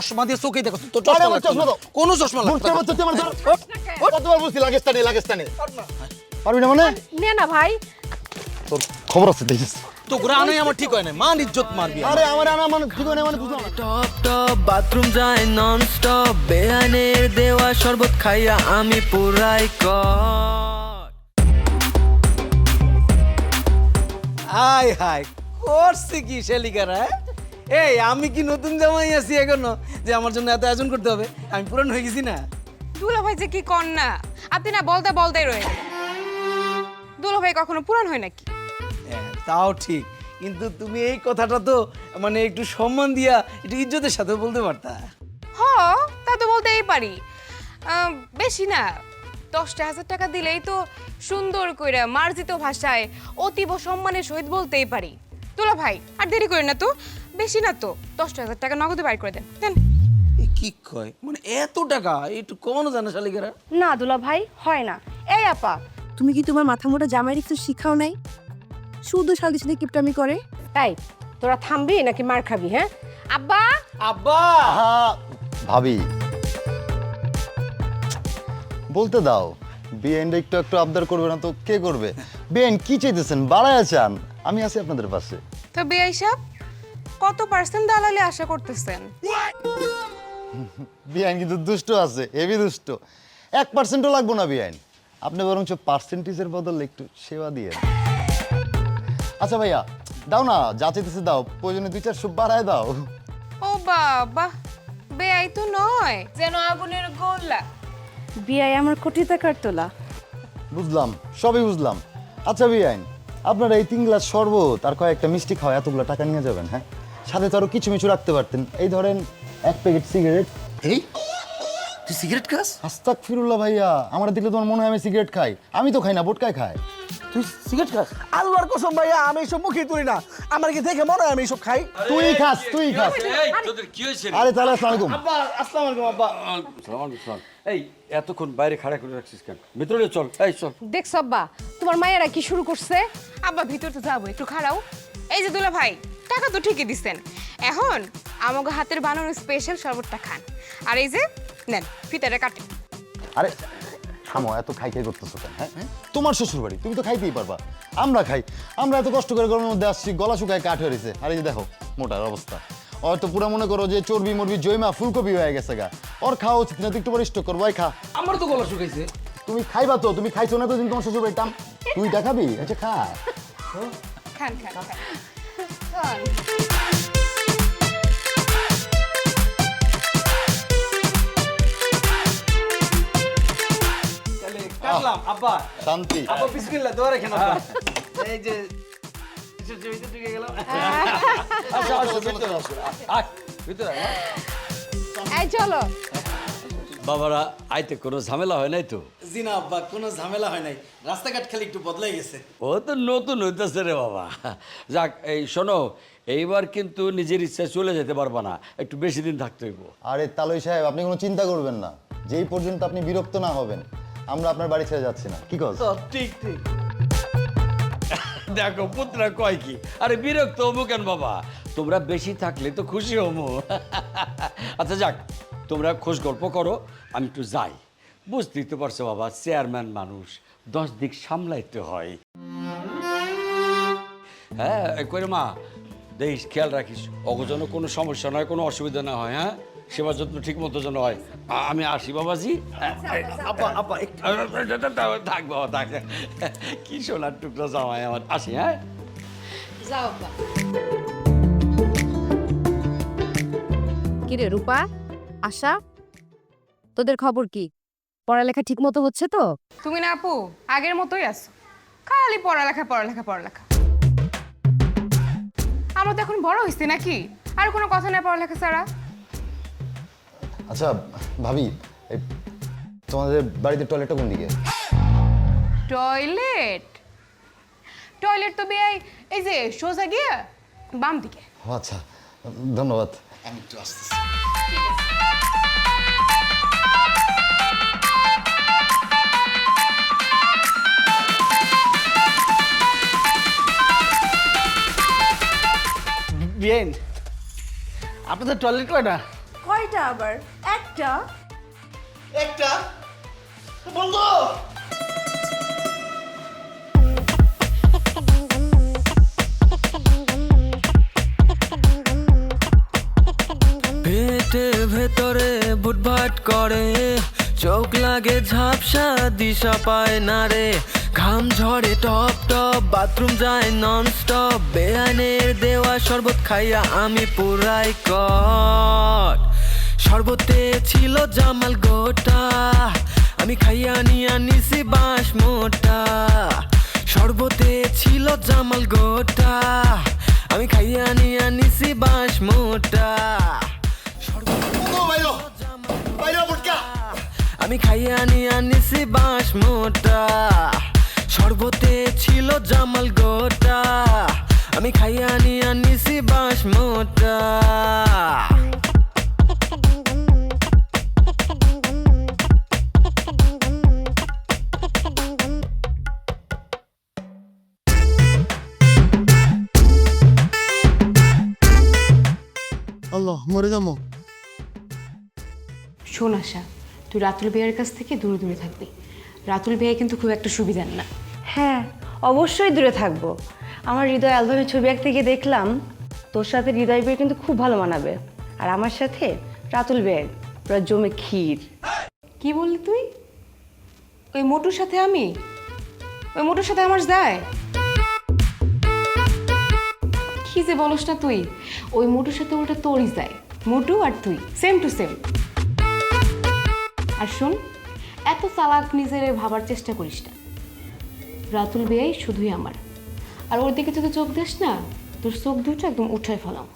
চশমা দিয়ে চোখে দেখো তো চশমা লাগছে না। কোনো চশমা লাগছে না। কতবার বলছি লাগেজটা নে পারবি না মানে নে না ভাই। তোর খবর আছে দেখিস তো ঘুরানোই আমার ঠিক হয় না, মান ইজ্জত মারবি। আরে আমার আনা মানে ঠিক হয় না মানে বুঝলাম না। টপ টপ বাথরুম যায় নন স্টপ বেয়ানের দেওয়া শরবত খাইয়া আমি পুরাই হাই হাই করছে কি শালিকারা? এই আমি কি নতুন জামাই আছি এখনো যে আমার জন্য এত আয়োজন করতে হবে? আমি পুরান হয়ে গেছি না? দুলা ভাই যে কি কর না, আপনি না বলতে বলতেই রয়ে গেলেন। দুলা ভাই কখনো পুরান হয় নাকি? হ্যাঁ, তাও ঠিক, কিন্তু তুমি এই কথাটা তো মানে একটু সম্মান দিয়া একটু ইজ্জতের সাথে বলতে পারতা। হ, তা তো বলতেই পারি। বেশি না, 10,000 টাকা দিলেই তো সুন্দর কইরা মার্জিত ভাষায় অতীব সম্মানের সহিত বলতেই পারি। দুলা ভাই আর দেরি করেন না তো, বেশি না তো, 10,000 টাকা নগদে বাইর করে দেন। দেন। এ কি কয়, মানে এত টাকা একটু কমানো যায় না শালিকারা? না দুলা ভাই হয় না। এই আপা, তুমি কি তোমার মাথা মোটা জামাই একটু শিখাও নাই? শুধু শালির সাথে কিপটামি করে। তাই তোরা থামবি নাকি মার খাবি? হ্যাঁ আব্বা, আব্বা ভাবি বলতে দাও, বিএনটা একটু একটু আবদার করবে না তো কে করবে? বিএন কি চাইতেছেন, বাড়ায় চান, আমি আছি আপনাদের পাশে। তো বিআই সাহেব কত পার্সেন্ট দালালি আশা করতেছেন? বিআইন কিন্তু দুষ্ট আছে, হেভি দুষ্ট। 1%ও লাগবো না বিআইন, আপনি বরঞ্চ পার্সেন্টেজের বদলে একটু সেবা দিয়ে। আচ্ছা ভাইয়া দাও না, যা চাইতেছে দাও, প্রয়োজনে 2-4 বাড়ায় দাও। ও বাবা, বেআই তো নয়, যেন আগুনের গোলা। বিয়াই আমার কোটি টাকার তোলা। বুঝলাম, সবই বুঝলাম। আচ্ছা বিআইন, আপনারা এই 3 গ্লাস শরবত আর কয়েকটা মিষ্টি খাওয়া এতগুলো টাকা নিয়ে যাবেন? হ্যাঁ, সাথে তো আরো কিছু মিছু রাখতে পারতেন। এই ধরেন 1 প্যাকেট সিগারেট। এই তুই সিগারেট খাস? আস্তাগফিরুল্লাহ ভাইয়া, আমার দেখলে তোমার মনে হয় আমি সিগারেট খাই? আমি তো খাই না, বোটকায় খাই। তুই সিগারেট খাস? আল্লাহর কসম ভাইয়া, আমি এইসব মুখে তুলি না। আমার কি দেখে মনে হয় আমি এইসব খাই? তুই খাস, তুই খাস। তোদের কি হয়েছে? আরে তাহলে আসসালামু আলাইকুম। আব্বা আসসালামু আলাইকুম। আব্বা এই এতক্ষণ বাইরে খাড়া করে রাখছিস কেন? ভিতরে চল, এই চল। দেখছ আব্বা তোমার মায়েরা কি শুরু করছে? আব্বা ভিতর তো যাবো, একটু খাড়াও। এই যে দুলা ভাই, টাকা তো ঠিকই দিচ্ছেন, এখন আমাকে হাতের বানানো স্পেশাল শরবতটা খান। আর এই যে নেন, ফিতাটা কাটেন। আরে থামো, এত খাই খাই করতেছো কেন? হ্যাঁ, তোমার শ্বশুর বাড়ি, তুমি তো খাইতেই পারবা। আমরা খাই, আমরা এত কষ্ট করে গরমের মধ্যে আসছি, গলা শুকায় কাঠ হয়ে রয়েছে। আর এই যে দেখো মোটার অবস্থা, ওর তো পুরো মনে করো যে চর্বি মরবি জয়মা ফুলকপি হয়ে গেছে গা। ওর খাওয়া উচিত না, তুই একটু পরে স্টক করবো। খা, আমার তো গলা শুকাইছে। তুমি খাইবা তো, তুমি খাইছো না তো দিন তোমার শ্বশুর বাড়িটাম, তুই দেখাবি? আচ্ছা খা। খান খান খান। তাহলে কাটলাম আব্বা। শান্তি। আব্বা বিসমিল্লাহ, দোয়া রাখেন আব্বা। এই যে ভিতরে ঢুকে গেল। আসো আসো ভিতরে আসো। আয় ভিতরে আয়। এই চলো। বাবারা আইতে কোনো ঝামেলা হয় নাই তো? জি না আব্বা, কোনো ঝামেলা হয় নাই, রাস্তাঘাট খালি একটু বদলাই গেছে। ও তো নতুন হইতেছে রে বাবা। যাক, এই শোনো, এইবার কিন্তু নিজের ইচ্ছায় চলে যেতে পারবা না, একটু বেশি দিন থাকতে হইব। আরে তালই সাহেব, আপনি কোনো চিন্তা করবেন না, যেই পর্যন্ত আপনি বিরক্ত না হবেন আমরা আপনার বাড়ি ছেড়ে যাচ্ছি না। কি কস? ঠিক ঠিক। দেখো পুত্রা কয় কি, আরে বিরক্ত হবো কেন বাবা, তোমরা বেশি থাকলে তো খুশি হবো। আচ্ছা যাক, তোমরা খোঁজ গল্প করো, আমি একটু যাই। বুঝতেই তো পারছো বাবা, চেয়ারম্যান মানুষ, 10 দিক সামলাইতে হয়। হ্যাঁ কই রে মা, দেখিস খেয়াল রাখিস, অগজন্য কোনো সমস্যা নয়, কোনো অসুবিধা না হয়। হ্যাঁ, সেবা যত্ন ঠিক মতো যেন হয়। আমি আসি বাবাজি। আব্বা আব্বা একটু থাক বাবা থাক, কি সোনার টুকরো জামাই আমার, আসি। হ্যাঁ যাও আব্বা। কিরে রূপা, আশা, তোদের খবর কি? পড়ালেখা ঠিক মতো হচ্ছে তো? তুমি না আপু আগের মতোই আছো, খালি পড়ালেখা পড়ালেখা পড়ালেখা। আমরা তো এখন বড় হইছি নাকি, আর কোনো কথা নাই পড়ালেখা ছাড়া। আচ্ছা ভাবি, এই তোমাদের বাড়িতে টয়লেটটা কোন দিকে? টয়লেট? টয়লেট তো বেয়াই এই যে সোজা গিয়ে বাম দিকে। ও আচ্ছা, ধন্যবাদ। আমি একটু আসতেছি। বিয়েন, আপনাদের টয়লেট কয়টা? কয়টা কয়টা আবার? একটা? একটা বন্ধু পেটে ভেতরে বুটভাট করে, চোখ লাগে ঝাপসা, দিশা পায় না রে। ঘাম ঝরে টপ টপ, বাথরুম যায় নন স্টপ, বেআইনের দেওয়া শরবত খাইয়া আমি পুরাই কট। শরবতে ছিল জামাল গোটা, আমি খাইয়া নিয়া নিছি বাঁশ মোটা। শরবতে ছিল জামাল গোটা, আমি খাইয়া নিয়া নিছি বাঁশ মোটা। আমি খাইয়া নিয়া নিছি বাঁশ মোটা। শরবতে ছিল জামাল গোটা, আমি খাইয়া নিয়া নিছি বাঁশ মোটা। আল্লাহ মরে যাবো। শোন আশা, তুই রাতুল ভাইয়ের কাছ থেকে দূরে দূরে থাকবি। রাতুল ভাইয়া কিন্তু খুব একটা সুবিধার না। হ্যাঁ, অবশ্যই দূরে থাকবো। আমার হৃদয় অ্যালবামের ছবি আঁকতে গিয়ে দেখলাম তোর সাথে হৃদয় বের কিন্তু খুব ভালো মানাবে, আর আমার সাথে রাতুল বের পুরো জমে ক্ষীর। কি বললি তুই? ওই মোটুর সাথে আমি? ওই মোটুর সাথে আমার যায়? কি যে বলস না তুই? ওই মোটুর সাথে ওটা তোরই যায়। মোটু আর তুই সেম টু সেম। আর শোন, এত চালাক নিজের ভাবার চেষ্টা করিস না। রাতুল বেয়াই শুধুই আমার, আর ওর দিকে যদি চোখ দিস না, তোর চোখ দুটো একদম উঠায় ফেলাম।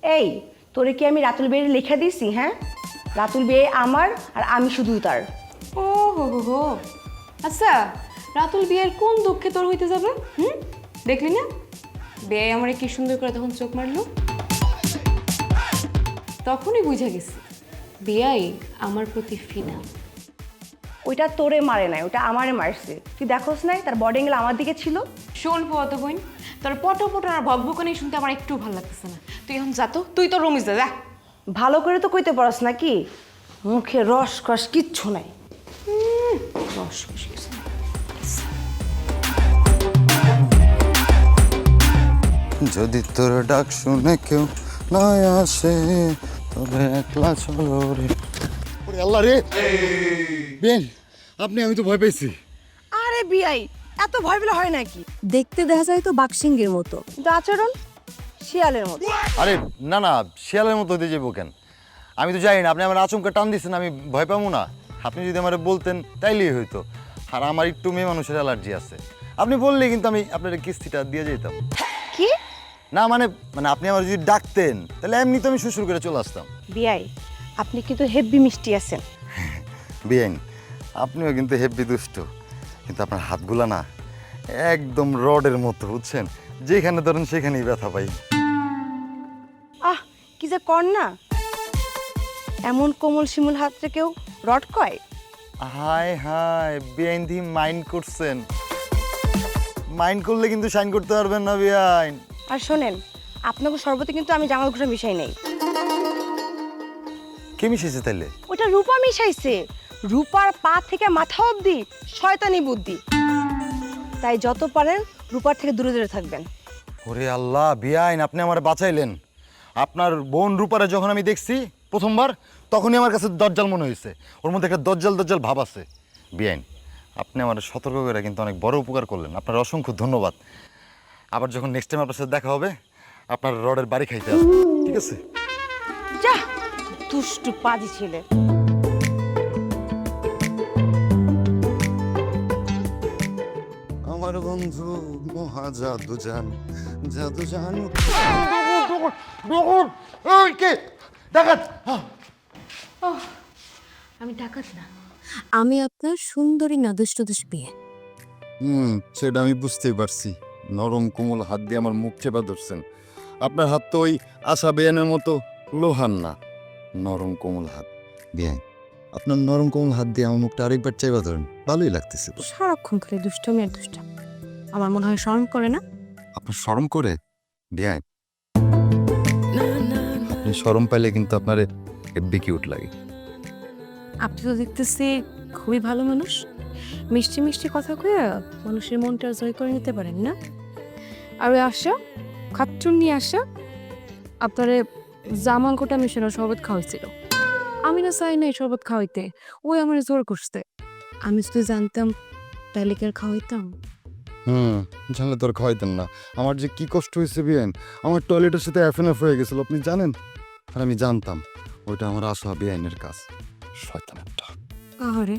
এই, তোরে কি আমি রাতুল বের লেখা দিয়েছি? হ্যাঁ, রাতুল বে আমার আর আমি শুধু তার। ও হো হো হো, আচ্ছা রাতুল বিয়ের কোন দুঃখে তোর হইতে যাবে? দেখলি না বেয়াই আমারে কি সুন্দর করে তখন চোখ মারলো। তখনই বুঝা গেছে বেয়াই আমার প্রতি ফিদা। ওইটা তোরে মারে নাই, ওটা আমারে মারছে। তুই দেখোস নাই তার বডি অ্যাঙ্গেল আমার দিকে ছিল? শোন পত বোন, তোর পটো পটো আর ভকভকানি শুনতে আমার একটু ভালো লাগতেছে না। তুই এখন যা তো, তুই তো রমিজ যা। ভালো করে তো কইতে পারস নাকি? মুখে রস কস কিচ্ছু নাই। রস বসে গেছে। যদি তোর ডাক শুনে কেউ না আসে, তবে একলা চলো রে। ওরে আল্লাহ রে বেন, আমি তো ভয় পেয়েছি। আরে বিয়াই, এত ভয় পেলে হয় নাকি? দেখতে দেখা যায় তো বাক্সিংহের মতো, কিন্তু আচরণ শিয়ালের মতো। আরে না না, শিয়ালের মতো হতে যাবো কেন? আমি তো জানি না, আপনি আমার আচমকা টান দিচ্ছেন, আমি ভয় পাবো না? আপনি যদি আমার বলতেন তাইলেই হইতো। আর আমার একটু মেয়ে মানুষের অ্যালার্জি আছে, আপনি বললে কিন্তু আমি আপনার কিস্তিটা দিয়ে যেতাম। কি? না মানে মানে আপনি আমার যদি ডাকতেন তাহলে এমনি তো আমি শ্বশুর করে চলে আসতাম। বিয়াই, আপনি কিন্তু হেব্বি মিষ্টি আছেন। বিয়াইন, আপনিও কিন্তু হেব্বি দুষ্ট, কিন্তু আপনার হাতগুলা না একদম রডের মতো, বুঝছেন? যেখানে ধরেন সেখানেই ব্যথা পাই। আহ, কি যে কর না, এমন কোমল শিমুল হাতটা কেউ রড কয়? হাই হাই বিয়াইন দি মাইন্ড করছেন, মাইন্ড করলে কিন্তু সাইন করতে পারবেন না বিয়াইন। আর শোনেন, আপনাকে শরবতে কিন্তু আমি জামাল ঘুষা মিশাই নাই। কে মিশিয়েছে তাইলে? ওটা রূপা মিশাইছে। রূপার পা থেকে মাথা অবধি শয়তানি বুদ্ধি। তাই যত পারেন রূপার থেকে দূরে দূরে থাকবেন। ওরে আল্লাহ বিয়াইন, আপনি আমার বাঁচাইলেন। আপনার বোন রূপারে যখন আমি দেখছি প্রথমবার, তখনই আমার কাছে দজ্জাল মনে হয়েছে। ওর মধ্যে একটা দজ্জাল দজ্জাল ভাব আছে। বিয়াইন, আপনি আমার সতর্ক করে কিন্তু অনেক বড় উপকার করলেন, আপনার অসংখ্য ধন্যবাদ। আবার যখন নেক্সট টাইম আপনার সাথে দেখা হবে, আপনার রডের বাড়ি খাইতে আসবো, ঠিক আছে? যা দুষ্টু পাজি ছেলে। আমার বন্ধু মহা জাদু জান, জাদু জান। ডাকাত! আমি ডাকাত না। আমি আপনার সুন্দরী নাদুস বিয়ে। সেটা আমি বুঝতেই পারছি। নরম কোমল হাত দিয়ে আমার মুখ চেপা ধরছেন। আপনার হাত তো ওই আশা বেয়ানের মতো লোহার না, নরম কোমল হাত। বিয়ান, আপনার নরম কোমল হাত দিয়ে আমার মুখটা আরেকবার চেপা ধরেন, ভালোই লাগতেছে। সারাক্ষণ খালি দুষ্টমি আর দুষ্টামি। আমার মনে হয় শরম করে না? আপনার শরম করে? বিয়ান, আপনি শরম পাইলে কিন্তু আপনারে হেব্বি কিউট লাগে। আপনি তো দেখতেছি খুবই ভালো মানুষ, মিষ্টি মিষ্টি কথা কয়ে মানুষের মনটা জয় করে নিতে পারেন না? আর ওই আশা খাচ্চুন নিয়ে আসা আপনারে জামাঙ্কটা মিশানো শরবত খাওয়াইছিল। আমি না চাই না এই শরবত খাওয়াইতে, ওই আমার জোর করছে। আমি যদি জানতাম তাহলে কি আর খাওয়াইতাম? জানলে তোর খাওয়াইতেন না। আমার যে কি কষ্ট হয়েছে বিয়ান, আমার টয়লেটের সাথে এফএনএফ হয়ে গেছিল আপনি জানেন। আর আমি জানতাম ওইটা আমার আশা বিয়ানের কাজ। শয়তান একটা। আরে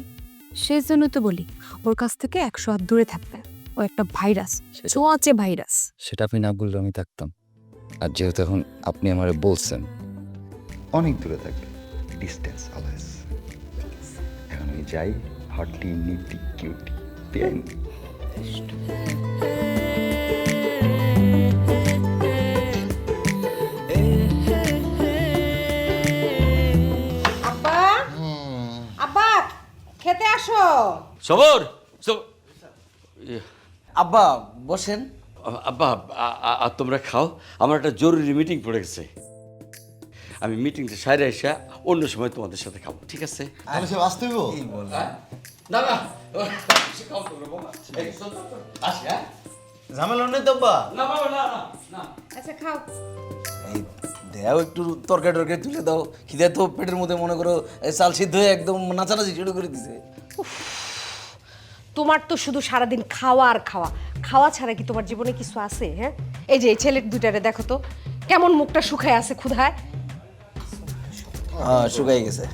সেই জন্যই তো বলি ওর কাছ থেকে 100 হাত দূরে থাকবে। ও একটা ভাইরাস, ছোঁয়াচে ভাইরাস। সেটা আপনি না বললে আমি থাকতাম। আর যেহেতু এখন আপনি আমারে বলছেন অনেক দূরে থাকবে, ডিস্টেন্স অলওয়েজ। এখন আমি যাই, হটলি নিটি কিউটি বিয়ান। আব্বা, আব্বা খেতে আসো। সবর আব্বা বসেন। আব্বা তোমরা খাও, আমার একটা জরুরি মিটিং পড়ে গেছে। আমি মিটিংটা সাইরে এসে অন্য সময় তোমাদের সাথে খাবো, ঠিক আছে? তাহলে সে আসতে হইব? না না খাও তোমরা বাবা। এই, চল, চল, চল। আসি, হ্যাঁ? ঝামেলা নেই তো আব্বা? না বাবা, না না না। আচ্ছা খাও। এই দেও একটু তরকারি টরকারি তুলে দাও, খিদে তো পেটের মধ্যে মনে করো চাল সিদ্ধ হয়ে একদম নাচানাচি শুরু করে দিছে। তোমার তো শুধু সারাদিন খাওয়া আর খাওয়া, খাওয়া ছাড়া কি তোমার জীবনে কিছু আছে? হ্যাঁ, এই যে এই ছেলে দুটারে দেখো তো কেমন মুখটা শুকায় আছে ক্ষুধায়। শুকাই গেছে।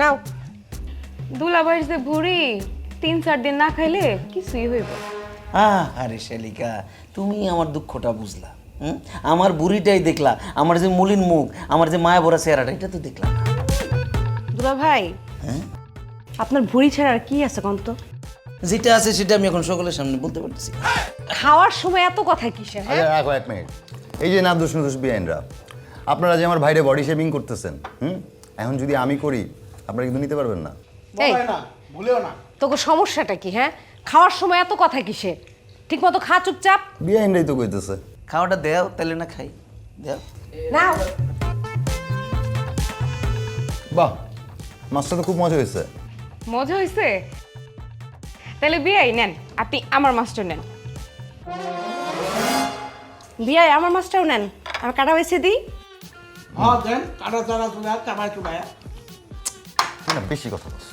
নাও। দুলাভাইয়ের যে ভুড়ি 3-4 দিন না খাইলে কিছুই হইব। আরে শালিকা, তুমি আমার দুঃখটা বুঝলা। আমার বুড়িটাই দেখলা, আমার যে মলিন মুখ, আমার যে মায়া ভরা চেহারাটা, এটা তো দেখলাম। দুলা ভাই, আপনার ভুঁড়ি ছাড়া আর কি আছে কন্ত? যেটা আছে সেটা আমি এখন সকলের সামনে বলতে পারতেছি। খাওয়ার সময় এত কথা কিসের? হ্যাঁ, আচ্ছা রাখো এক মিনিট। এই যে নাদুস নুদুস বিয়ানরা, আপনারা যে আমার ভাইরে বডি শেভিং করতেছেন, এখন যদি আমি করি আপনারা কিন্তু নিতে পারবেন না। এই, না ভুলেও না। তোকে সমস্যাটা কি? হ্যাঁ, খাওয়ার সময় এত কথা কিসের? ঠিক মতো খা চুপচাপ। বিয়ানরাই তো কইতেছে। খাওয়াটা দেও, তাহলে না খাই। দেও। নাও। বাহ, মাছটা তো খুব মজা হয়েছে। মজা হইছে? তাহলে বিয়াই নেন, আপনি আমার মাস্টার নেন। বিয়ায় আমার মাছটাও নেন, আমি কাটা বেছে দিই। হ্যাঁ দেন, কাটা চারা চুলা চাপায় চুপায়। তুই না বেশি কথা বলছ।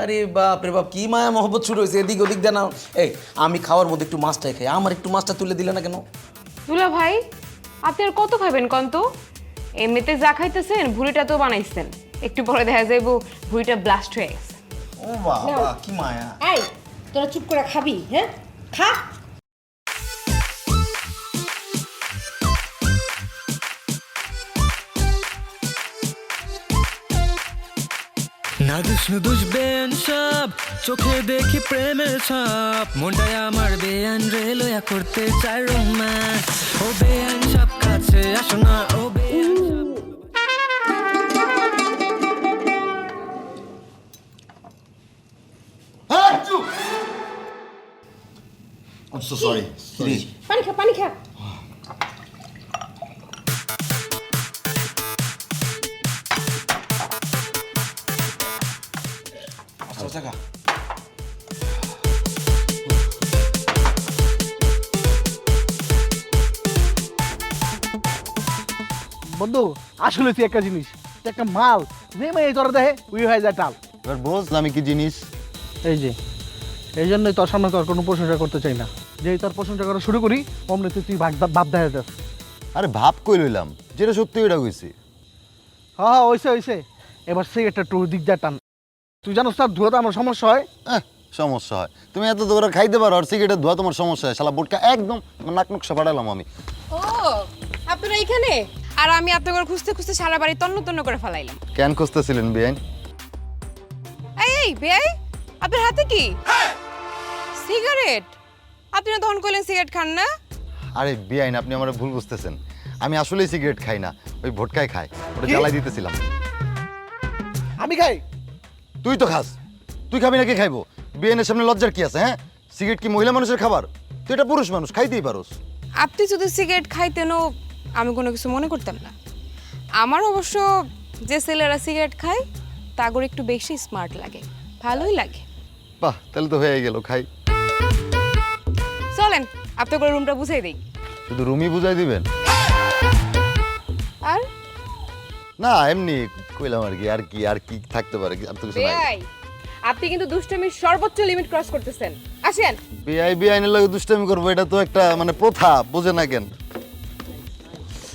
আরে বাপ রে বাপ, কি মায়া মহব্বত শুরু হয়েছে, এদিক ওদিক দেন। এই আমি খাওয়ার মধ্যে একটু মাছটাই খাই, আমার একটু মাছটা তুলে দিলে না কেন? দুলা ভাই, আপনি আর কত খাবেন কন্ত? এমনিতে যা খাইতেছেন ভুড়িটা তো বানাইছেন, একটু পরে দেখা যাইব ভুড়িটা ব্লাস্ট হয়ে গেছে। ও বাবা, কি মায়া। এই, তোরা চুপ করে খাবি? হ্যাঁ, খা। নাদুস নুদুস বেন সব চোখে দেখি প্রেমের ছাপ, মনটায় আমার বেয়ান রে লয়া করতে চাই রোম্যান্স। ও বেয়ান সব কাছে আসো না, ও বেয়ান I'm so sorry. পানি খা, পানি খা। বন্ধু আসলে তুই একটা জিনিস, তুই একটা মাল, যে মেয়ে তোর দেখে উই হয়ে যায় টাল। এবার বোঝ আমি কি জিনিস। এই যে এই জন্যই তোর সামনে তোর কোনো প্রশংসা করতে চাই না। যেই তোর প্রশংসা করা শুরু করি অমনি তুই ভাব দেখা যাস। আরে ভাব কই লইলাম, যেটা সত্যি ওইটা কইছি। হ্যাঁ হইছে হইছে, এবার সিগারেটটা একটু দিক দিয়ে টান। তুই জানোস তার ধুয়াতে আমার সমস্যা হয়। সমস্যা হয়? তুমি এত দৌড়া খাইতে পারো আর সিগারেটের ধোয়া তোমার সমস্যা হয়? শালা বোটকা একদম নাক নকশা ফাটালাম আমি। ও, আপনারা এইখানে? আর আমি আপনাদের খুঁজতে খুঁজতে সারা বাড়ি তন্ন তন্ন করে ফেলাইলাম। কেন খুঁজতেছিলেন বিয়ান? এই বেয়াই, আপনার হাতে কি? সিগারেট? আপনি না তখন কইলেন সিগারেট খান না? আরে বিয়ান, আপনি আমার ভুল বুঝতেছেন। আমি আসলেই সিগারেট খাই না, ওই ভোটকাই খাই, ওটা জ্বালাই দিতেছিলাম। আমি খাই? তুই তো খাস, তুই খাবি না কে খাইবো? বিয়ানের সামনে লজ্জার কি আছে? হ্যাঁ, সিগারেট কি মহিলা মানুষের খাবার? তুই এটা পুরুষ মানুষ, খাইতেই পারোস। আপনি যদি সিগারেট খাইতেনও আমি কোনো কিছু মনে করতাম না। আমার অবশ্য যে ছেলেরা সিগারেট খায় তাগর একটু বেশি স্মার্ট লাগে, ভালোই লাগে। বাহ, তাহলে তো হয়ে গেল, খাই। চলেন আপনাকে রুমটা বুঝাই দিই। শুধু রুমই বুঝাই দিবেন? আর না, এমনি কইলাম আর কি। আর কি থাকতে পারে, আর তো কিছু নাই। বেআই, আপনি কিন্তু দুষ্টামির সর্বোচ্চ লিমিট ক্রস করতেছেন। আসেন। বেআইনের লাগে দুষ্টামি করবো, এটা তো একটা মানে প্রথা, বোঝে না কেন?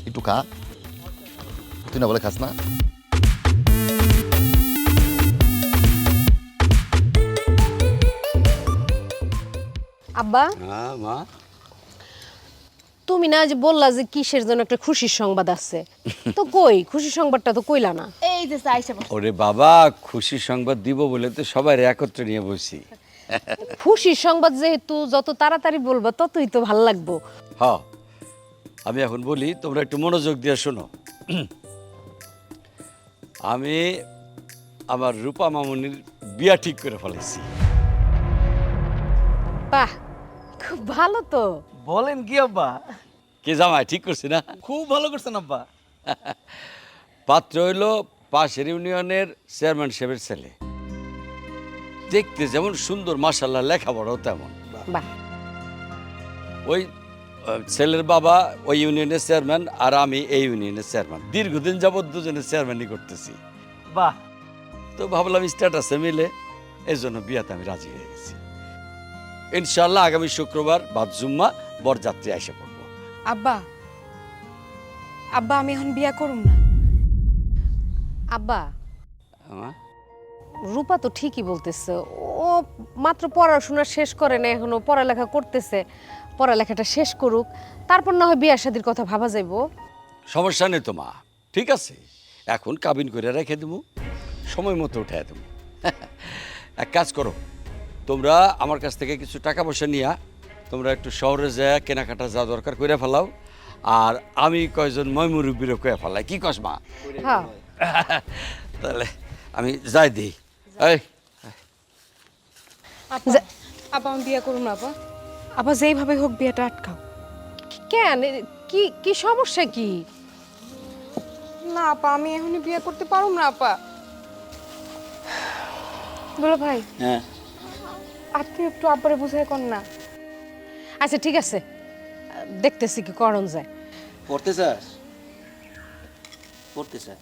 একটু খা, তুই না বলে খাস না? আব্বা, হ্যাঁ মা, তুমি না যে বললা যে কিসের জন্য একটা খুশির সংবাদ আছে, তো কই খুশির সংবাদটা তো কইলা না। এই যে আইসা ওরে বাবা, খুশি সংবাদ দিব বলে তো সবাই একত্রে নিয়ে বসি। খুশির সংবাদ যেহেতু যত তাড়াতাড়ি বলবা ততই তো ভালো লাগবো। হ্যাঁ, আমি এখন বলি, তোমরা একটু মনোযোগ দিয়ে শোনো। আমি আমার রূপা মামুনির বিয়া ঠিক করে ফেলেছি। বাহ, খুব ভালো তো। বলেন কি আব্বা? কে জামাই ঠিক করছি না? খুব ভালো করছেন আব্বা। পাত্র হইল পাশের ইউনিয়নের চেয়ারম্যান সাহেবের ছেলে। দেখতে যেমন সুন্দর, মাশাআল্লাহ, লেখাপড়াও তেমন। বাহ, ওই ছেলের বাবা ওই ইউনিয়নের চেয়ারম্যান, আর আমি এই ইউনিয়নের চেয়ারম্যান। দীর্ঘদিন যাবৎ দুজনের চেয়ারম্যানই করতেছি। বাহ, তো ভাবলাম স্ট্যাটাসে মিলে, এই জন্য বিয়াতে আমি রাজি হয়ে গেছি। ইনশাল্লাহ আগামী শুক্রবার বাদ জুম্মা বরযাত্রী এসে পড়বো। আব্বা, আব্বা আমি এখন বিয়া করুম না। আব্বা, হ্যাঁ? রূপা তো ঠিকই বলতেছে। ও মাত্র পড়াশোনা শেষ করে না, এখনো পড়ালেখা করতেছে। পড়ালেখাটা শেষ করুক, তারপর না হয় বিয়ার শাদীর কথা ভাবা যাইব। সমস্যা নেই তো মা, ঠিক আছে। এখন কাবিন করে রেখে দেবো, সময় মতো উঠে দেবো। এক কাজ করো, তোমরা আমার কাছ থেকে কিছু টাকা পয়সা নিয়া তোমরা একটু শহরে যা কেনাকাটা যা দরকার করে ফেলাও, আর আমি কয়জন ময়মুরব্বীরও কয়ে ফেলাই। কি কস মা? হ্যাঁ, তাহলে আমি যাই দিই। এই আপা আমি বিয়া করুম না। আপা, আপা যেইভাবে হোক বিয়াটা আটকাও। কেন? কি কি সমস্যা কি? না আপা, আমি এখনই বিয়ে করতে পারুম না। আপা বলো ভাই, হ্যাঁ, আপনি একটু আব্বারে বুঝাই কর না। আচ্ছা ঠিক আছে, দেখতেছি কি করণ যায়। পড়তে চাস? পড়তে চাস?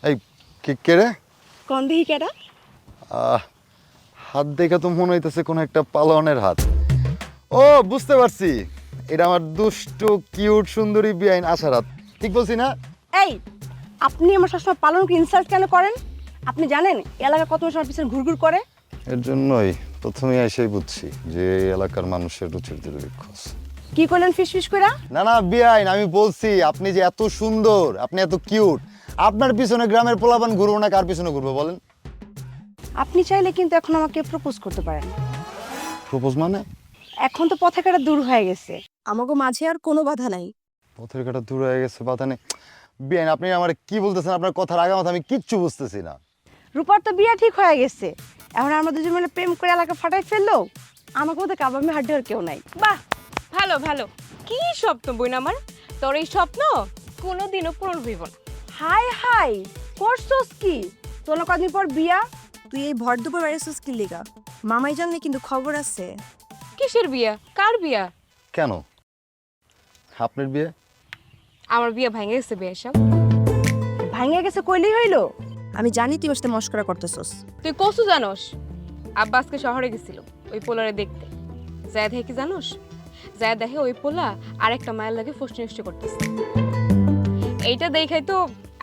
এই কে রে? কোন দিকে কেডা? হাত দেখে তো মনে হইতেছে কোন একটা পালনের হাত। ও, বুঝতে পারছি, এটা আমার দুষ্টু কিউট সুন্দরী বিআইন আশার হাত। ঠিক বলছি না? এই, আপনি আমার সবসময় পালনকে ইনসাল্ট কেন করেন? আপনি জানেন এলাকা কত মানুষ আমার পিছনে ঘুরঘুর করে? এর জন্যই প্রথমেই এসেই বুঝছি যে এই এলাকার মানুষের রুচির দুর্ভিক্ষ। কি করলেন ফিস কইরা? না বিআইন, আমি বলছি আপনি যে এত সুন্দর, আপনি এত কিউট, আপনার পিছনে গ্রামের পোলাপান ঘুরবো না কার পিছনে ঘুরবো বলেন? আপনি চাইলে কিন্তু এখন আমাকে প্রপোজ করতে পারেন। প্রপোজ মানে? এখন তো পথে কাটা দূর হয়ে গেছে, আমাকে মাঝে আর কোনো বাধা নাই। পথের কাটা দূর হয়ে গেছে, বাধা নেই। বিআইন, আপনি আমার কি বলতেছেন? আপনার কথার আগামাথা আমি কিচ্ছু বুঝতেছি না। রূপার তো বিয়ে ঠিক হয়ে গেছে, এখন আমরা দুজন মিলে প্রেম করে এলাকা ফাটাই ফেললো। আমাকে মধ্যে কাবামি হাড্ডি আর কেউ নাই। বাহ, ভালো ভালো। কি স্বপ্ন বইন আমার, তোর এই স্বপ্ন কোনোদিনও পূরণ হইব না। হাই হাই, করছস কি? তোর কদিন পর বিয়া। তুই এই ভর দুপুর বেড়েছিস কি লিগা? মামাই জানলে কিন্তু খবর আছে। কিসের বিয়া? কার বিয়া? কেন? আপনার বিয়ে? আমার বিয়া ভেঙে গেছে। বিয়ে সব ভাঙে গেছে কইলেই হইলো? আমি জানি তুই ওর সাথে মস্করা করতেছস। তুই কসু জানোস? আব্বা আজকে শহরে গেছিল ওই পোলারে দেখতে। যায় দেখে কি জানোস? যা দেখে ওই পোলা আরেকটা মায়ের লাগে ফষ্টি নষ্টি করতেছে। এইটা দেখাই তো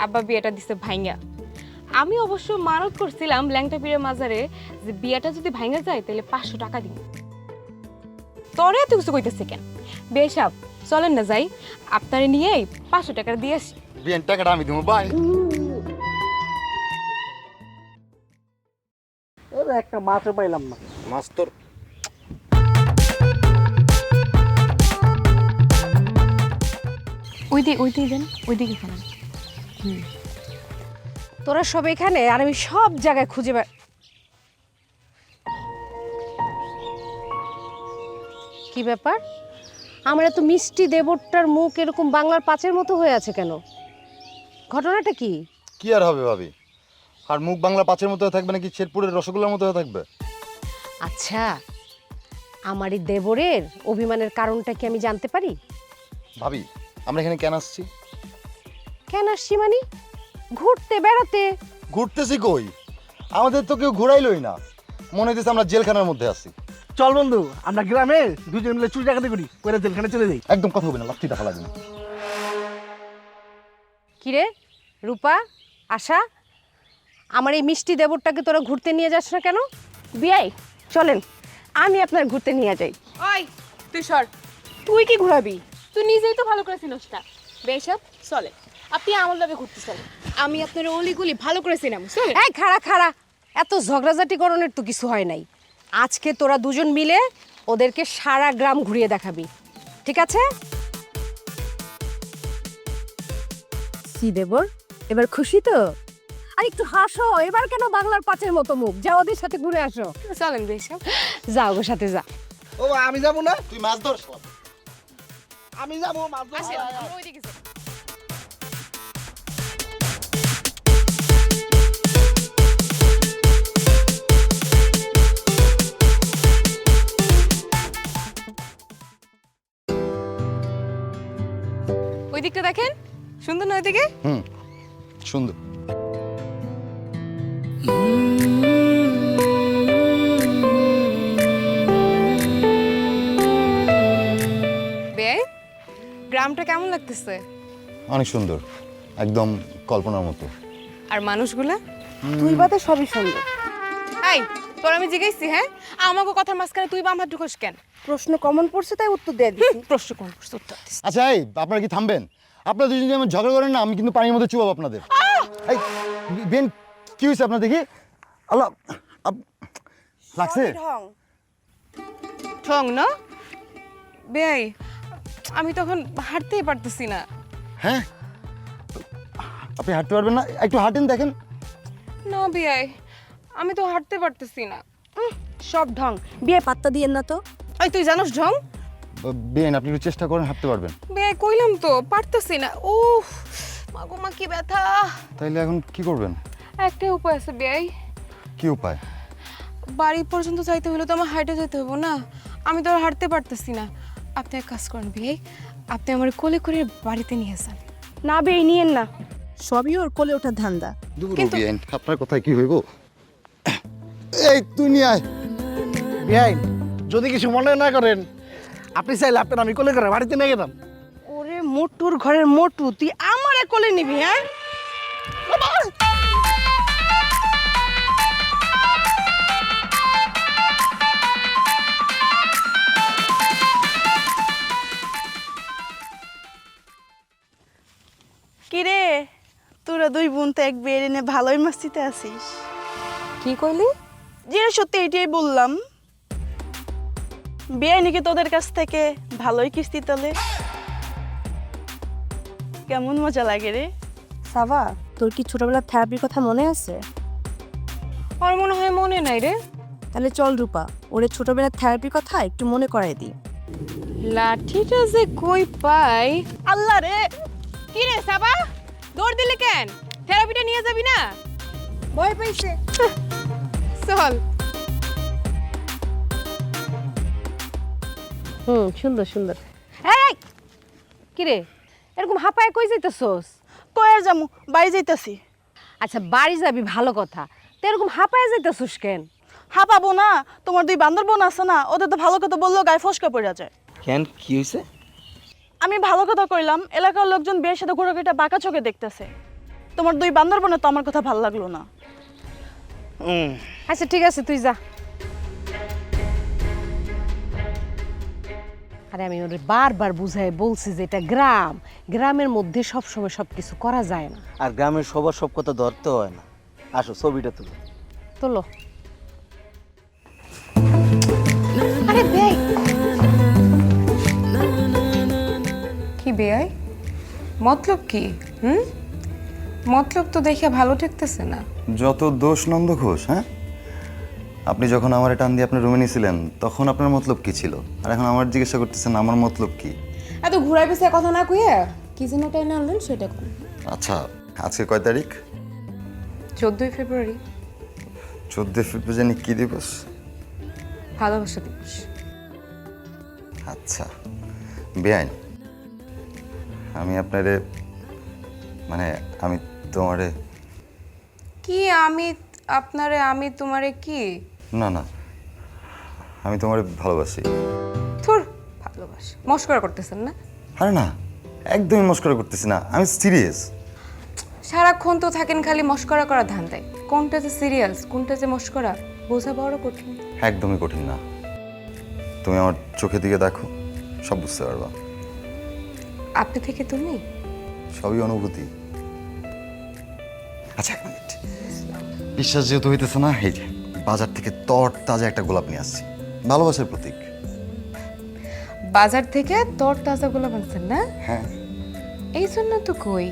আব্বা বিয়েটা দিছে ভাইঙ্গা। আমি অবশ্য মানত করছিলাম ল্যাংটা পীরের মাজারে যে বিয়েটা যদি ভাইঙ্গা যায় তাহলে 500 টাকা দিব। তোরে এত কিছু কইতেছে কেন? বেশাব চলেন না যাই, আপনারে নিয়েই 500 টাকা দিয়ে আসি। বিয়ের টাকাটা আমি দেবো, বাই। একটা মাছও পাইলাম না। মাছ তোর ওইদিকে দেন, ওইদিকে ফেলেন। তোরা সব এখানে আর আমি সব জায়গায় খুঁজে কি ব্যাপার? আমার এত মিষ্টি দেবরটার মুখ এরকম বাংলার পাঁচের মতো হয়ে আছে কেন? ঘটনাটা কি? কি আর হবে ভাবি? আর মুখ বাংলা পাঁচের মতো হয়ে থাকবে নাকি শেরপুরের রসগোল্লার মতো হয়ে থাকবে? আচ্ছা, আমার এই দেবরের অভিমানের কারণটা কি আমি জানতে পারি? ভাবি, আমরা এখানে কেন আসছি? কেন আসছি মানে? ঘুরতে বেড়াতে। ঘুরতেছি কই? আমাদের তো কেউ ঘুরাইলই না, মনে হইতেছে আমরা জেলখানার মধ্যে আছি। চল বন্ধু, আমরা গ্রামে দুজন মিলে চুরি ডাকাতি করি, করে জেলখানে চলে যাই। একদম কথা হবে না, লাঠি দেখা লাগবে না। কিরে রূপা, আশা, আমার এই মিষ্টি দেবরটাকে তোরা ঘুরতে নিয়ে যাস না কেন? বিয়াই চলেন, আমি আপনার ঘুরতে নিয়ে যাই। ওই তুই সর, তুই কি ঘোরাবি? তুই নিজেই তো ভালো করে চিনস না। বেশাব চলে, আপনি আমার লগে ঘুরতে চলেন, আমি আপনার অলিগুলি ভালো করে চিনাম। চলেন। এই খাড়া খাড়া, এত ঝগড়াঝাটি করণের তো কিছু হয় নাই। আজকে তোরা দুজন মিলে ওদেরকে সারা গ্রাম ঘুরিয়ে দেখাবি, ঠিক আছে? কি দেবর, এবার খুশি তো? আর একটু হাসো, এবার কেন বাংলার পাঁচের মতো মুখ? যা ওদের সাথে ঘুরে আসো। চলেন বেশাব। যাও গো, সাথে যা। ও আমি যাবো না, তুই মাছ ধর। আমি যাবো মাছ ধরতে। আসেন, আমরা ওইদিকে যাই। ওই দিকটা দেখেন, সুন্দর না ওইদিকে? হুম, সুন্দর। বেয়াই, গ্রামটা কেমন লাগতেছে? অনেক সুন্দর, একদম কল্পনার মতো। আর মানুষগুলা? তুই বাদে সবই সুন্দর। এই তোর আমি জিজ্ঞাসি, হ্যাঁ আমাকে কথার মাঝখানে তুই বাম হাত ঢুকোস কেন? প্রশ্ন কমন পড়ছে তাই উত্তর দিয়ে দিচ্ছি। প্রশ্ন কোন প্রশ্ন উত্তর দিস। আচ্ছা, এই আপনারা কি থামবেন? আপনারা দুজন যদি আমার ঝগড়া করেন না, আমি কিন্তু পানির মধ্যে চুবাব আপনাদের। এই বেন, কি হয়েছে আপনার দেখি? আল্লাহ, লাগছে? ঠং না বেয়াই, আমি তখন হাঁটতেই পারতেছি না। হ্যাঁ, আপনি হাঁটতে পারবেন না? একটু হাঁটেন দেখেন। না বেয়াই, আমি তো হাঁটতে পারতেছি না। সব ঢং, বিয়ে পাত্তা দিয়েন না তো। এই তুই জানোস ঢং? বেন, আপনি একটু চেষ্টা করেন, হাঁটতে পারবেন। বেয়াই কইলাম তো পারতেছি না। ও মাগো মা, কি ব্যথা! তাইলে এখন কি করবেন? একটাই উপায় আছে বেয়াই। কি উপায়? বাড়ি পর্যন্ত যাইতে হলে তো আমার হাইটে যেতে হবে না, আমি তো আর হাঁটতে পারতেছি না। আপনি এক কাজ করেন বেয়াই, আপনি আমার কোলে করে বাড়িতে নিয়ে যান। না বিয়ে নিয়েন না, সবই ওর কোলে ওঠার ধান্দা। কিন্তু- বেন, আপনার কথায় কি হইব? এই তুই নিয়ে আয়। বিয়াই, যদি কিছু মনে না করেন, আপনি চাইলে আপনার আমি কোলে করে বাড়িতে নিয়ে গেলাম। ওরে মোটুর ঘরের মোটু, তুই আমারে কোলে নিবি? হ্যাঁ, কিরে, তোরা দুই বোন তো এক বিয়ের এনে ভালোই মাস্তিতে আছিস। কি কইলি? যে সত্যি এটাই বললাম, বিয়ে নাকি তোদের কাছ থেকে ভালোই কিস্তি তোলে। কেমন মজা লাগে রে। সাবা, তোর কি ছোটবেলার থেরাপির কথা মনে আছে? আমার মনে হয় মনে নাই রে। তাহলে চল রূপা, ওরে ছোটবেলার থেরাপির কথা একটু মনে করাই দিই। লাঠিটা যে কই পাই। আল্লাহ রে, কি রে সাবা, দৌড় দিলি কেন? থেরাপিটা নিয়ে যাবি না? ভয় পাইছে। চল। সুন্দর সুন্দর। এই কিরে, এরকম হাঁপায় কই যাইতেছস? কই আর যামু, বাড়ি যাইতাছি। আচ্ছা বাড়ি যাবি ভালো কথা, তো এরকম হাঁপায় যাইতেছস কেন? হাঁপাবো না, তোমার দুই বান্দর বোন আছে না, ওদের তো ভালো কথা বললেও গায়ে ফসকা পড়ে যায়। কেন কি হয়েছে? আমি ভালো কথা কইলাম, এলাকার লোকজন বিয়ের সাথে ঘোরাঘুরিটা বাঁকা চোখে দেখতেছে। তোমার দুই বান্দরবনে তো আমার কথা ভালো লাগলো না। আচ্ছা ঠিক আছে, তুই যা। আরে আমি ওরে বারবার বুঝাই বলছি যে এটা গ্রাম, গ্রামের মধ্যে সবসময় সবকিছু করা যায় না। আর গ্রামের সবার সব কথা ধরতে হয় না। আসো ছবিটা তুলো। তোলো। আরে বেই, কি বেয়াই মতলব কি? মতলব তো দেখে ভালো ঠেকতেছে না। যত দোষ নন্দ ঘোষ, হ্যাঁ? আপনি যখন আমার টান দিয়ে আপনার রুমে নিয়েছিলেন তখন আপনার মতলব কি ছিল, আর এখন আমার জিজ্ঞাসা করতেছেন আমার মতলব কি? এত ঘুরাই পেছে কথা না কইয়া কি যেন টাইনা আনলেন সেটা কোন? আচ্ছা, আজকে কয় তারিখ? 14 ফেব্রুয়ারি। 14 ফেব্রুয়ারি জানি কি দিবস? ভালোবাসা দিবস। আচ্ছা বেআইন, আমি আপনারে মানে আমি তোমারে কি আমি আপনারে আমি তোমারে কি? না না, আমি তোমারে ভালোবাসি। থুর, ভালোবাসা মস্করা করতেছেন না? আরে না, একদমই মস্করা করতেছি না, আমি সিরিয়াস। সারাক্ষণ তো থাকেন খালি মস্করা করা ধান্দায়। কোনটা যে সিরিয়াস কোনটা যে মস্করা বোঝা বড় কঠিন। একদমই কঠিন না, তুমি আমার চোখের দিকে দেখো, সব বুঝতে পারবা। আপনি থেকে তুমি? সবই অনুভূতি। আচ্ছা এক মিনিট, বিশ্বাস যেহেতু হইতেছে না, এই যে বাজার থেকে তর তাজা একটা গোলাপ নিয়ে আসছি, ভালোবাসার প্রতীক। বাজার থেকে তোর তাজা গোলাপ আনছেন না? হ্যাঁ। এই জন্য তো কই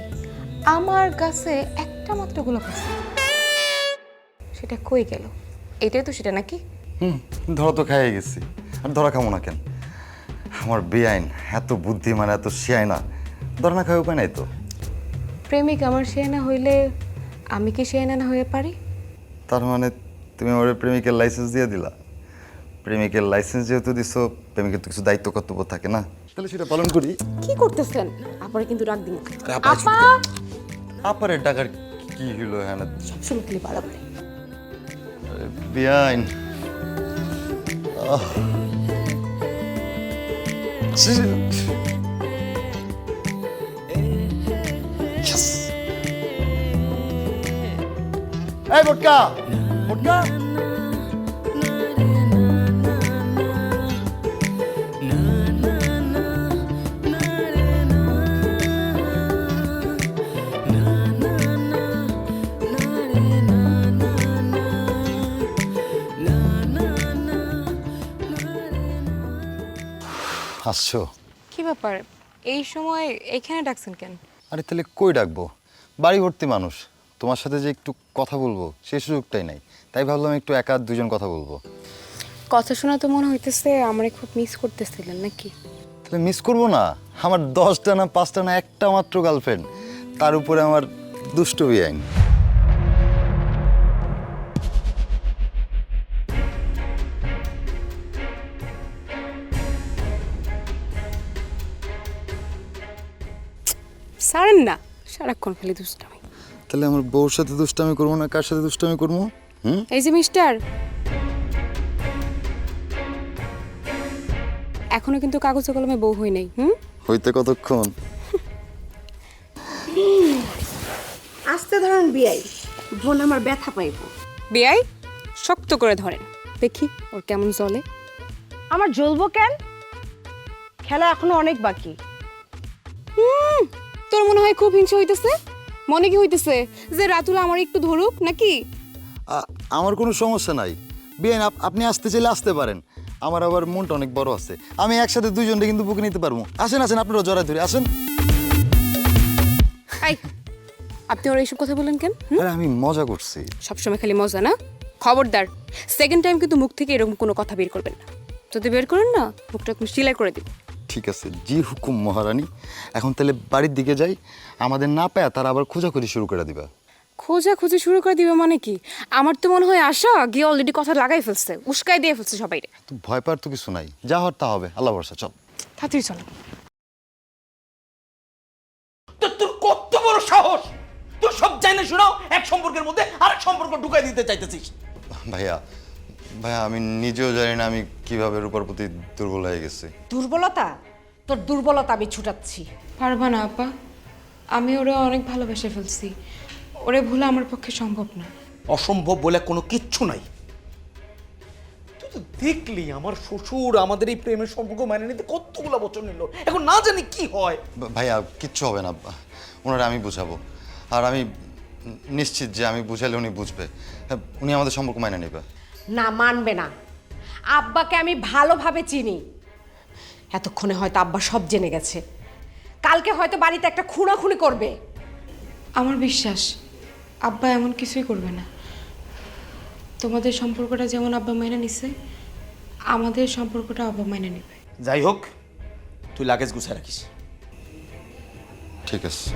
আমার কাছে একটা মাত্র গোলাপ আছে, সেটা কই গেল? এটাই তো সেটা নাকি? ধরা তো খাইয়ে গেছি, আর ধরা খামো না কেন? আমার বেআইন এত বুদ্ধিমান, এত শিয়ায় না, ধরা না খাওয়ার উপায় নাই তো। প্রেমিক আমার সে না হইলে আমি কি সে না হয়ে পারি? তার মানে তুমি আমার প্রেমিকের লাইসেন্স দিয়ে দিলা? প্রেমিকের লাইসেন্স যেহেতু দিছো, প্রেমিকের তো কিছু দায়িত্ব কর্তব্য থাকে না, তাহলে সেটা পালন করি। কি করতেছেন? আপনারে কিন্তু রাগ দিন। আপা আপারের টাকার কি হলো? হ্যাঁ না, সবসময় খালি বাড়াবাড়ি। বেআইন এই মোটকা মোটকা, আসছো? কি ব্যাপার এই সময় এখানে ডাকছেন কেন? আরে তাহলে কই ডাকবো, বাড়ি ভর্তি মানুষ, তোমার সাথে যে একটু কথা বলবো সেই সুযোগটাই নাই, তাই ভাবলাম একটু একা দুজন কথা বলবো। কথা শোনা তো মনে হইতেছে আমারে খুব মিস করতেছিলেন নাকি? তাহলে মিস করবো না? আমার 10টা না 5টা না একটা মাত্র গার্লফ্রেন্ড, তার উপরে আমার দুষ্ট বেআইন। সারেন না, সারাক্ষণ খালি দুষ্টামি। তাহলে আমার বউর সাথে দুষ্টামি করবো না কার সাথে দুষ্টামি করবো? এই যে মিস্টার, এখনো কিন্তু কাগজে কলমে বউ হই নাই। হইতে কতক্ষণ? আস্তে ধরেন বিয়াই, বোন আমার ব্যথা পাইব। বেয়াই শক্ত করে ধরেন, দেখি ওর কেমন চলে। আমার জ্বলবো কেন? খেলা এখনো অনেক বাকি। তোর মনে হয় খুব হিংসা হইতেছে? মনে কি হইতেছে যে রাতুল আমার একটু ধরুক নাকি? আমার কোনো সমস্যা নাই বেআইন, আপনি আসতে চাইলে আসতে পারেন, আমার আবার মনটা অনেক বড় আছে, আমি একসাথে দুইজনটা কিন্তু বুকে নিতে পারবো। আসেন আসেন, আপনারা জড়াই ধরে আসেন। এই, আপনি ওর এইসব কথা বলেন কেন? আরে আমি মজা করছি। সবসময় খালি মজা না? খবরদার, সেকেন্ড টাইম কিন্তু মুখ থেকে এরকম কোনো কথা বের করবেন না। যদি বের করেন না, মুখটা তুমি সিলাই করে দিব। ঠিক আছে, জি হুকুম মহারানী। এখন তাহলে বাড়ির দিকে যাই, আমাদের না পায় তারা আবার খোঁজাখুঁজি শুরু করে দিবা। খোঁজাখুঁজি শুরু করে দিবে মানে কি? আমার তো মনে হয় আশা গিয়ে অলরেডি কথা লাগাই ফেলছে, উস্কাই দিয়ে ফেলছে সবাই। তো ভয় পাওয়ার তো কিছু নাই, যা হওয়ার তা হবে, আল্লাহ ভরসা। চল তাড়াতাড়ি চলো। তোর কত বড় সাহস! তুই সব জানে শোনাও এক সম্পর্কের মধ্যে আরেক সম্পর্ক ঢুকাই দিতে চাইতেছিস। ভাইয়া, ভাইয়া আমি নিজেও জানি না আমি কিভাবে রূপার প্রতি দুর্বল হয়ে গেছি। দুর্বলতা? তোর দুর্বলতা আমি ছুটাচ্ছি। পারবা না আপা, আমি ওরে অনেক ভালোবেসে ফেলছি, ওরে ভুলা আমার পক্ষে সম্ভব না। অসম্ভব বলে কোনো কিচ্ছু নাই। তুই তো দেখলি আমার শ্বশুর আমাদের এই প্রেমের সম্পর্ক মানে নিতে কতগুলো বছর নিল, এখন না জানি কি হয়। ভাইয়া কিচ্ছু হবে না, ওনারা আমি বুঝাবো। আর আমি নিশ্চিত যে আমি বুঝালে উনি বুঝবে, উনি আমাদের সম্পর্ক মাইনে নেবে। না, মানবে না। আব্বাকে আমি ভালোভাবে চিনি। এতক্ষণে হয়তো আব্বা সব জেনে গেছে। কালকে হয়তো বাড়িতে একটা খুনাখুনি করবে। আমার বিশ্বাস আব্বা এমন কিছুই করবে না। তোমাদের সম্পর্কটা যেমন আব্বা মেনে নিছে, আমাদের সম্পর্কটা আব্বা মেনে নেবে। যাই হোক, তুই লাগেজ গুছায় রাখিস। ঠিক আছে।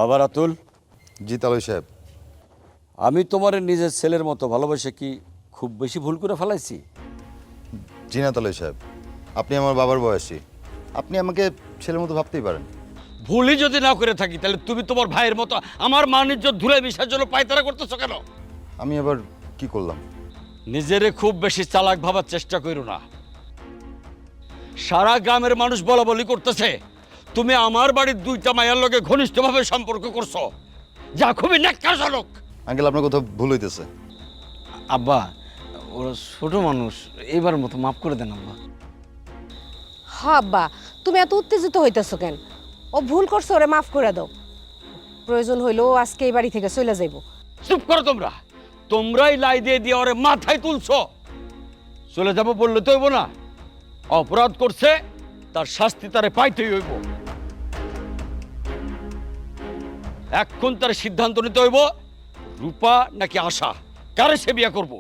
বাবা রাতুল, জি তালুই সাহেব। আমি তোমার নিজের ছেলের মতো ভালোবাসে কি খুব বেশি ভুল করে ফেলাইছি? জি না তালুই সাহেব, আপনি আমার বাবার বয়সী, আপনি আমাকে ছেলের মতো ভাবতেই পারেন। ভুলই যদি না করে থাকি তাহলে তুমি তোমার ভাইয়ের মতো আমার মান ইজ্জত ধুলাই মিশার জন্য পায়তারা করতেছো কেন? আমি আবার কি করলাম? নিজেরে খুব বেশি চালাক ভাবার চেষ্টা করো না। সারা গ্রামের মানুষ বলা বলি করতেছে তুমি আমার বাড়ির দুইটা মায়ের লগে ঘনিষ্ঠভাবে সম্পর্ক করছো, যা খুবই ন্যাক্কারজনক। আঙ্কেল আপনার কথা ভুল হইতেছে। আব্বা, ওরা ছোট মানুষ, এবার মতো মাফ করে দেন আব্বা। হ্যাঁ আব্বা, তুমি এত উত্তেজিত হইতেছো কেন? ও ভুল করছে, ওরে মাফ করে দাও। প্রয়োজন হইলো ও আজকে এই বাড়ি থেকে চলে যাইব। চুপ করো তোমরা, তোমরাই লাই দিয়ে দিয়ে ওরে মাথায় তুলছো। চলে যাবো বললে তো হইব না, অপরাধ করছে তার শাস্তি তারে পাইতেই হইব। এখন তার সিদ্ধান্ত নিতে হইব রূপা নাকি আশা, কারে সে বিয়ে করবো।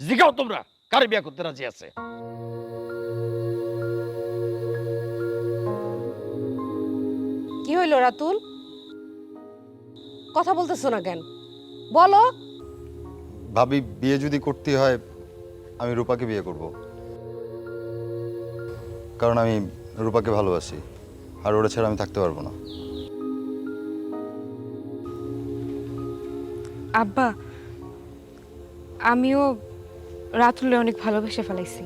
জিগাও তোমরা কারে বিয়ে করতে রাজি আছে। কি হইল রাতুল? কথা বলতেছো না কেন? বলো। ভাবি বিয়ে যদি করতে হয় আমি রূপাকে বিয়ে করব, কারণ আমি রূপাকে ভালোবাসি, আর ওরা ছাড়া আমি থাকতে পারবো না। আব্বা, আমিও রাতুলে অনেক ভালোবেসে ফেলাইছি।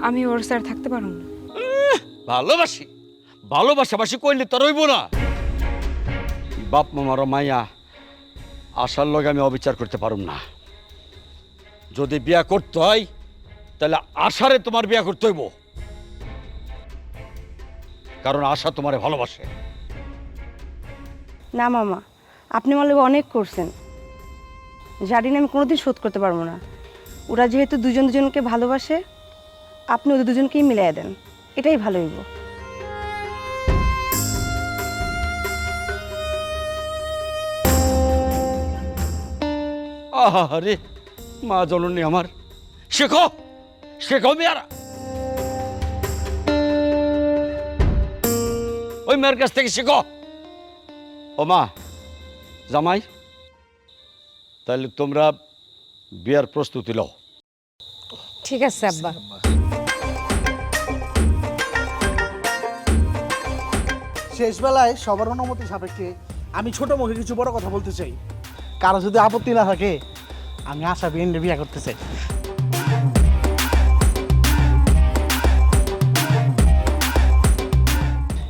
আমি ওর স্যার থাকতে পারব না। ভালোবাসি ভালোবাসাবাসি কইলে তো রইব না। বাপ মামার মাইয়া আশার লগে আমি অবিচার করতে পারুম না। যদি বিয়া করতে হয় তাহলে আশারে তোমার বিয়া করতে হইব, কারণ আশা তোমারে ভালোবাসে। না মামা, আপনি আমার লোক অনেক করছেন, যার ঋণ আমি কোনোদিন শোধ করতে পারবো না। ওরা যেহেতু দুজন দুজনকে ভালোবাসে, আপনি ওদের দুজনকেই মিলিয়ে দেন, এটাই ভালো হইব। আরে মা জননী আমার, শেখো শেখো মেয়ারা, ওই মেয়ের কাছ থেকে শেখো। ও মা, জামাই, তাহলে তোমরা বিয়ার প্রস্তুতি লও। ঠিক আছে আব্বা। শেষ বেলায় সবার অনুমতি সাপেক্ষে আমি ছোট মুখে কিছু বড় কথা বলতে চাই। কারো যদি আপত্তি না থাকে আমি আশা বিয়ে করতে চাই।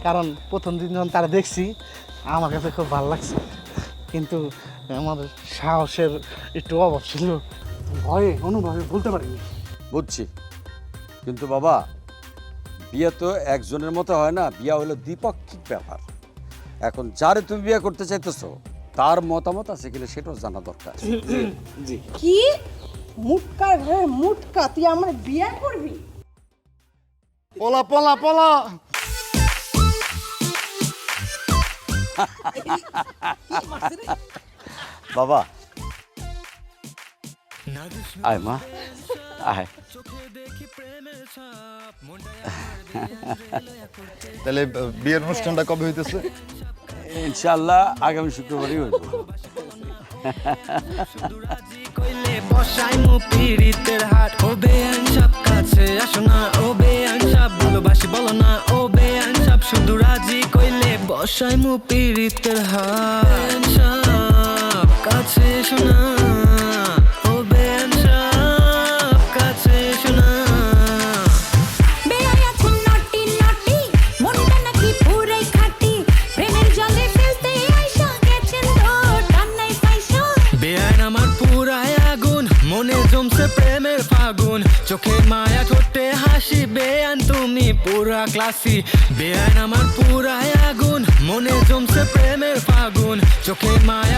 কারণ প্রথম দিন যখন তারা দেখছি আমার কাছে খুব ভালো লাগছে, কিন্তু আমার সাহসের একটু অভাব ছিল, ভয়ে অনুভবে বলতে পারিনি। বুঝছি, কিন্তু বাবা বিয়ে তো একজনের মতো হয় না, বিয়ে হলো দ্বিপাক্ষিক ব্যাপার। এখন যারে তুমি বিয়ে করতে চাইতেছো তার মতামত আছে কিনা সেটাও জানা দরকার। জি। কি মুটকার ঘরে মুটকা, তুই আমার বিয়ে করবি? পলা পলা পলা। বাবা আয় মা, আয় তাহলে বিয়ের অনুষ্ঠানটা কবে হইতেছে? ইনশাআল্লাহ আগামী শুক্রবারই হইব। কইলে বসাই মু পিরিতের হাট ও বেআইন সাপ কাছে আসো না ও বেআইন সাপ ভালোবাসি বলো না ও বেআইন সাপ শুধু রাজি কইলে বসাই মু পিরিতের হাট সাপ কাছে এসো না ও বেআইন সাপ কাছে এসো না বেআইন আমার পুরাই আগুন মনে জমছে প্রেমের ফাগুন চোখে মায়া ঠোঁটে হাসি বেআইন তুমি পুরা ক্লাসি বেআইন আমার পুরাই আগুন মনে জমছে প্রেমের ফাগুন চোখে মায়া